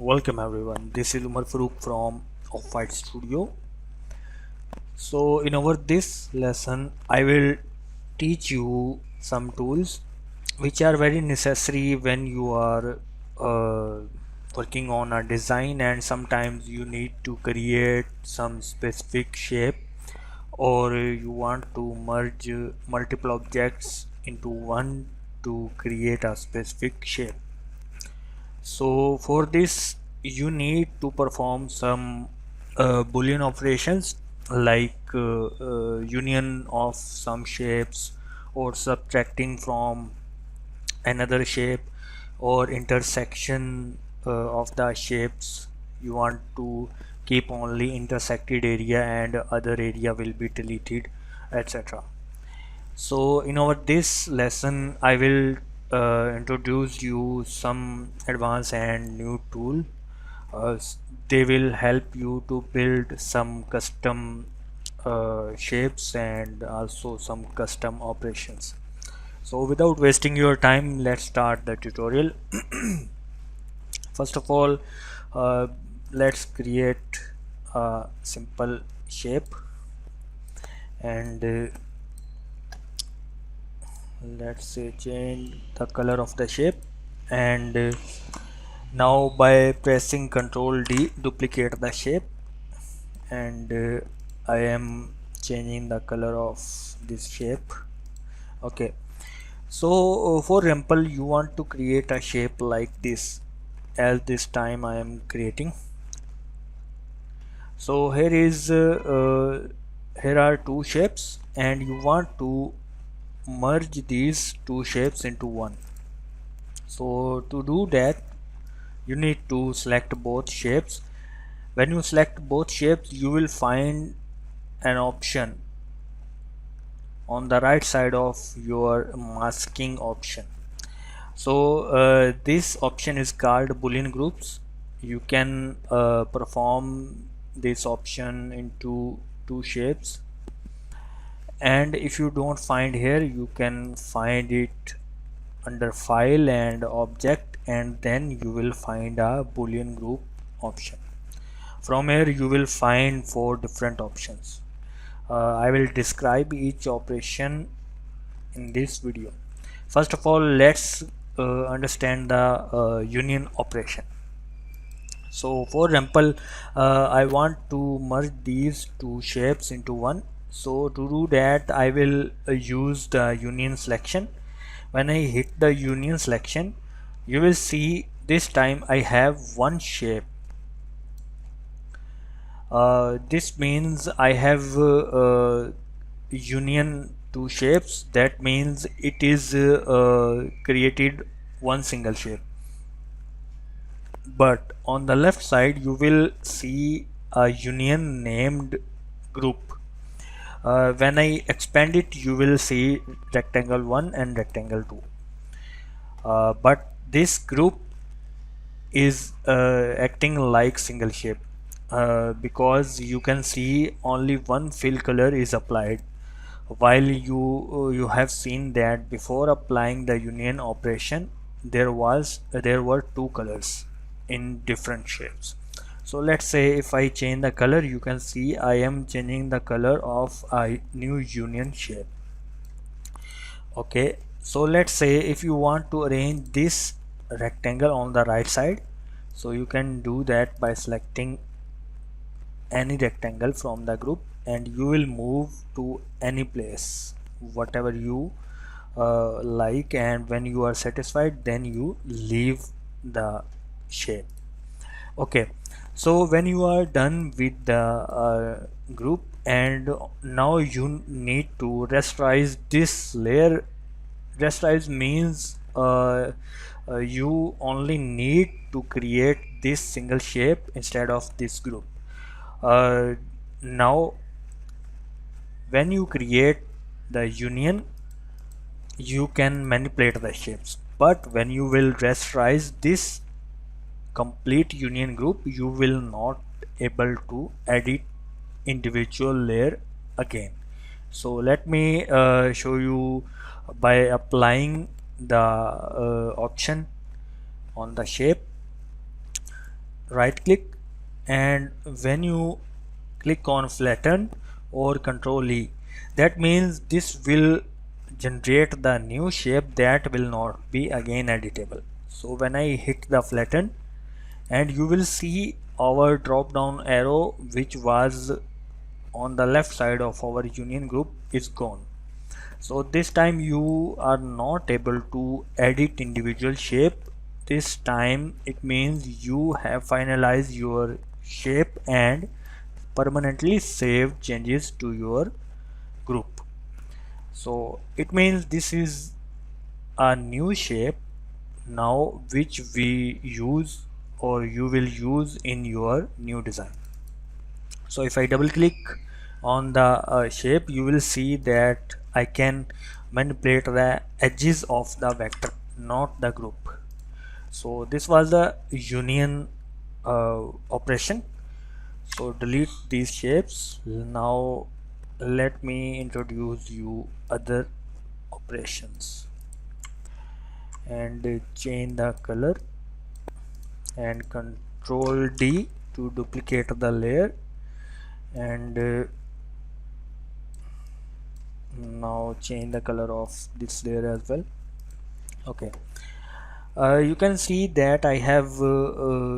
Welcome everyone, this is Umar Farooq from Off-White Studio. So in our this lesson I will teach you some tools which are very necessary when you are uh, working on a design, and sometimes you need to create some specific shape, or you want to merge multiple objects into one to create a specific shape. So for this you need to perform some Boolean operations like union of some shapes, or subtracting from another shape, or intersection of the shapes. You want to keep only intersected area and other area will be deleted, etc. So in our this lesson I will introduce you some advanced and new tool. They will help you to build some custom shapes and also some custom operations. So without wasting your time, let's start the tutorial. First of all, uh, let's create a simple shape, and let's say change the color of the shape. And now by pressing Ctrl D, duplicate the shape, and I am changing the color of this shape. Okay, so for example you want to create a shape like this, as this time I am creating. So here are two shapes and you want to merge these two shapes into one. So to do that you need to select both shapes. When you select both shapes you will find an option on the right side of your masking option. So this option is called Boolean groups. You can perform this option into two shapes, and if you don't find here you can find it under file and object, and then you will find a Boolean group option. From here you will find four different options. I will describe each operation in this video. First of all, let's understand the union operation. So for example, I want to merge these two shapes into one. So to do that I will use the union selection. When I hit the union selection, you will see this time I have one shape. This means I have union two shapes. That means it is created one single shape. But on the left side you will see a union named group. When I expand it you will see rectangle 1 and rectangle 2. But this group is acting like single shape because you can see only one fill color is applied, while you have seen that before applying the union operation there were two colors in different shapes. So let's say if I change the color, you can see I am changing the color of a new union shape. Okay, so let's say if you want to arrange this rectangle on the right side, so you can do that by selecting any rectangle from the group and you will move to any place whatever you like, and when you are satisfied then you leave the shape. Okay, so when you are done with the group, and now you need to rasterize this layer. Rasterize means you only need to create this single shape instead of this group. Now when you create the union you can manipulate the shapes, but when you will rasterize this complete union group you will not able to edit individual layer again. So let me show you by applying the option on the shape. right click, and when you click on flatten or control E, that means this will generate the new shape that will not be again editable. So when I hit the flatten, and you will see our drop down arrow which was on the left side of our union group is gone. So this time you are not able to edit individual shape. This time it means you have finalized your shape and permanently save changes to your group. So it means this is a new shape now which we use or you will use in your new design. So if I double click on the shape, you will see that I can manipulate the edges of the vector, not the group. So this was the union operation. So delete these shapes. Now let me introduce you other operations, and change the color, and control D to duplicate the layer, and now change the color of this layer as well. Okay, you can see that I have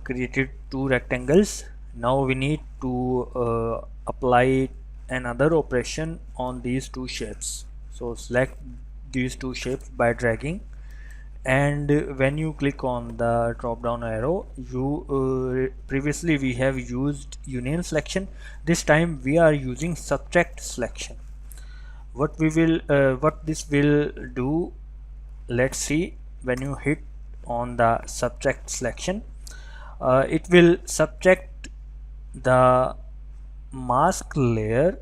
created two rectangles. Now we need to apply another operation on these two shapes. So select these two shapes by dragging, and when you click on the drop down arrow, you previously we have used union selection. This time we are using subtract selection. What this will do, let's see. When you hit on the subtract selection, it will subtract the mask layer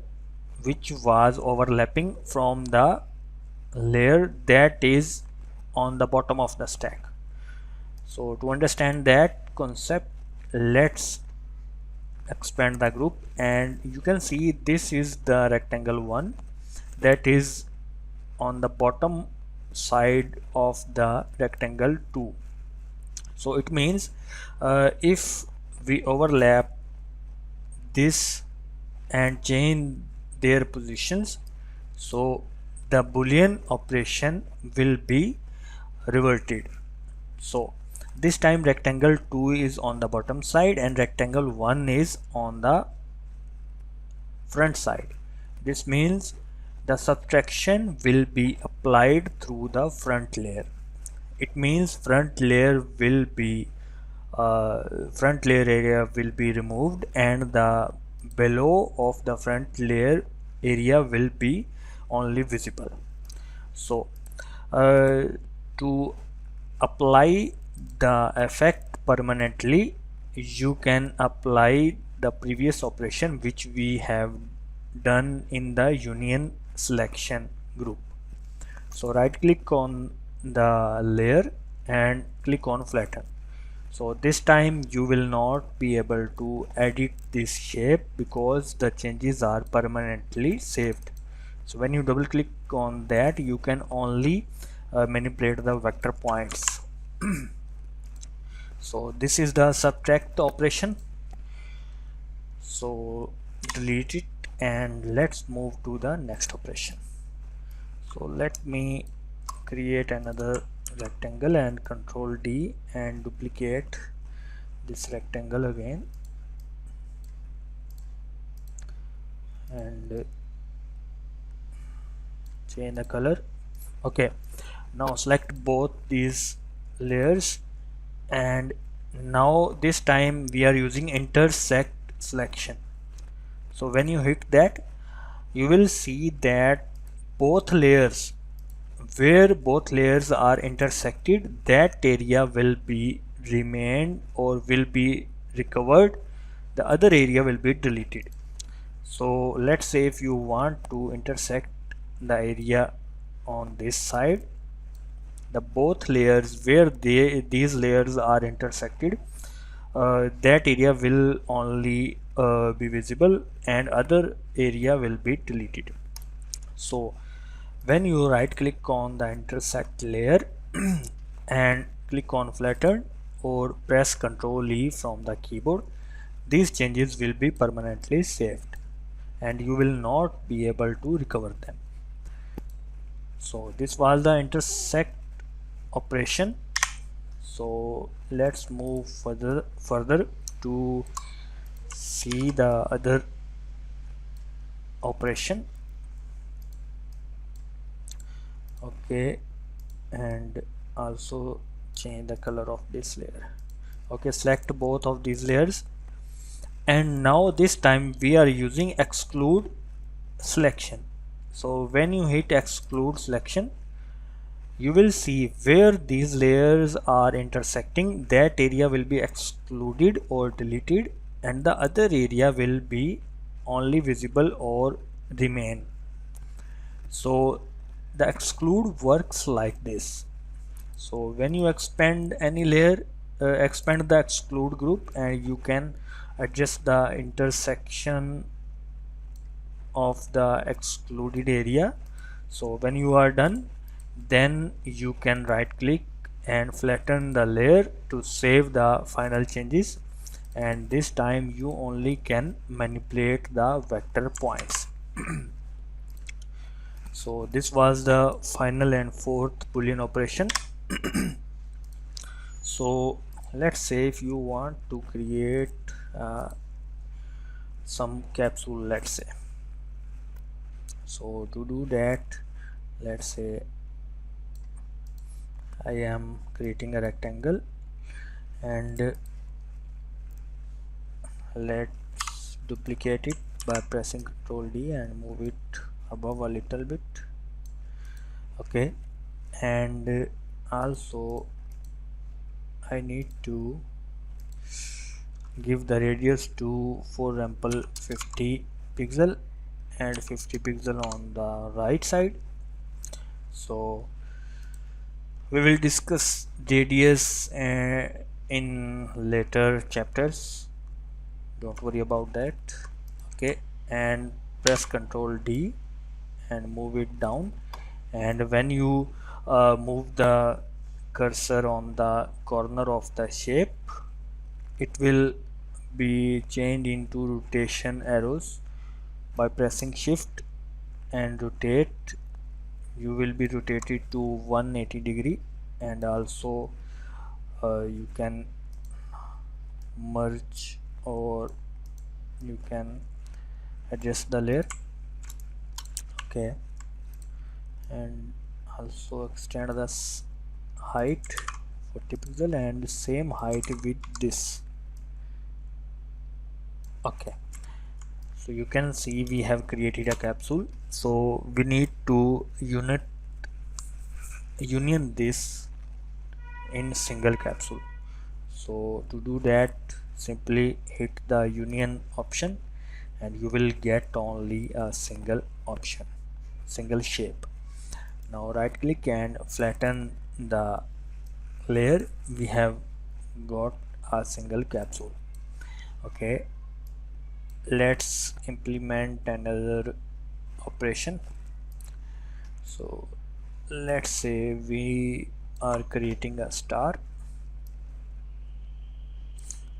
which was overlapping from the layer that is on the bottom of the stack. So to understand that concept, let's expand the group, and you can see this is the rectangle one that is on the bottom side of the rectangle 2. So it means if we overlap this and change their positions, so the Boolean operation will be reverted. So this time rectangle 2 is on the bottom side and rectangle 1 is on the front side. This means the subtraction will be applied through the front layer. It means front layer area will be removed, and the below of the front layer area will be only visible. So to apply the effect permanently, you can apply the previous operation which we have done in the union selection group. So right click on the layer and click on flatten. So this time you will not be able to edit this shape because the changes are permanently saved. So when you double click on that, you can only manipulate the vector points. So this is the subtract operation. So delete it and let's move to the next operation. So let me create another rectangle and control D and duplicate this rectangle again, and change the color. Okay, now select both these layers, and now this time we are using intersect selection. So when you hit that, you will see that both layers, where both layers are intersected, that area will be remained or will be recovered, the other area will be deleted. So let's say if you want to intersect the area on this side, the both layers where these layers are intersected, that area will only be visible and other area will be deleted. So when you right click on the intersect layer and click on flatten or press Ctrl E from the keyboard, these changes will be permanently saved and you will not be able to recover them. So this was the intersect operation. So let's move further to see the other operation. Okay, and also change the color of this layer. Okay, select both of these layers, and now this time we are using exclude selection. So when you hit exclude selection, you will see where these layers are intersecting, that area will be excluded or deleted, and the other area will be only visible or remain. So the exclude works like this. So when you expand any layer, expand the exclude group, and you can adjust the intersection of the excluded area. So when you are done, then you can right click and flatten the layer to save the final changes, and this time you only can manipulate the vector points. So this was the final and fourth Boolean operation. So let's say if you want to create some capsule, let's say. So to do that, let's say I am creating a rectangle, and let's duplicate it by pressing Ctrl D and move it above a little bit. Okay, and also I need to give the radius to, for example, 50 pixel and 50 pixel on the right side. So we will discuss radius in later chapters, don't worry about that. Okay, and press Ctrl D and move it down, and when you move the cursor on the corner of the shape, it will be changed into rotation arrows. By pressing shift and rotate, you will be rotated to 180 degree, and also you can merge or you can adjust the layer. Okay, and also extend the height 40 pixel and same height with this. Okay, so you can see we have created a capsule. So we need to union this in single capsule. So to do that, simply hit the union option and you will get only a single option, single shape. Now right click and flatten the layer. We have got a single capsule. Okay, let's implement another operation. So let's say we are creating a star.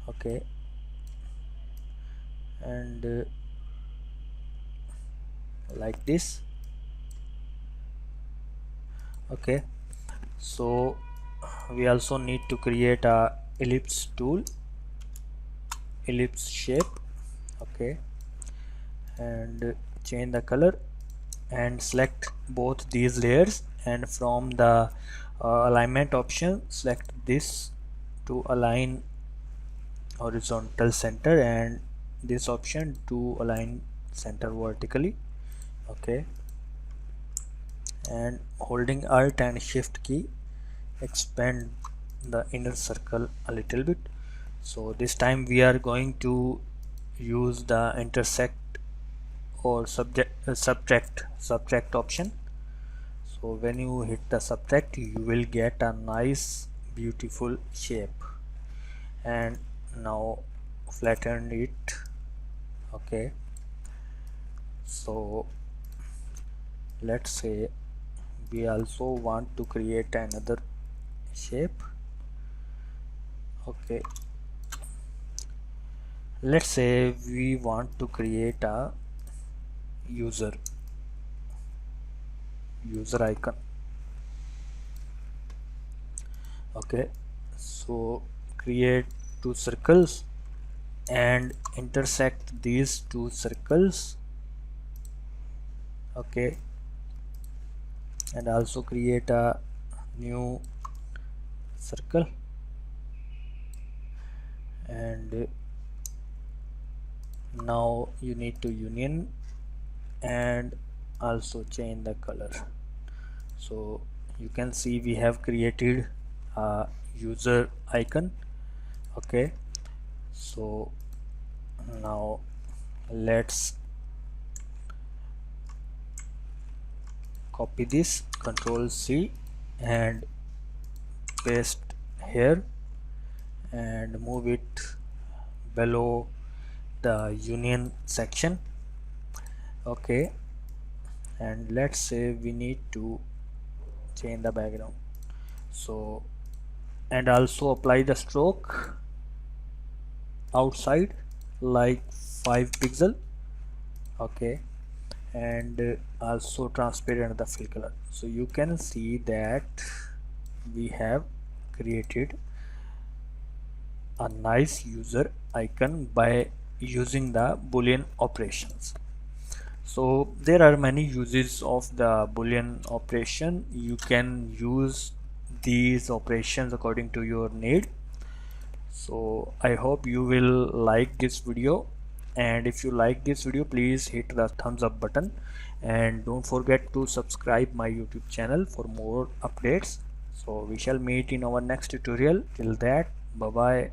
Okay, and like this. Okay, so we also need to create a ellipse tool, ellipse shape. Okay, and change the color and select both these layers, and from the alignment option select this to align horizontal center, and this option to align center vertically. Okay, and holding alt and shift key, expand the inner circle a little bit. So this time we are going to use the intersect or subtract option. So when you hit the subtract, you will get a nice beautiful shape, and now flatten it. Okay, so let's say we also want to create another shape. Okay, let's say we want to create a user icon. Okay, so create two circles and intersect these two circles. Okay, and also create a new circle, and now you need to union and also change the color. So you can see we have created a user icon. Okay, so now let's copy this, Control C and paste here and move it below the union section. Okay, and let's say we need to change the background, so and also apply the stroke outside like 5 pixel. Okay, and also transparent the fill color. So you can see that we have created a nice user icon by using the Boolean operations. So there are many uses of the Boolean operation. You can use these operations according to your need. So I hope you will like this video, and if you like this video, please hit the thumbs up button and don't forget to subscribe my YouTube channel for more updates. So we shall meet in our next tutorial. Till that, bye bye.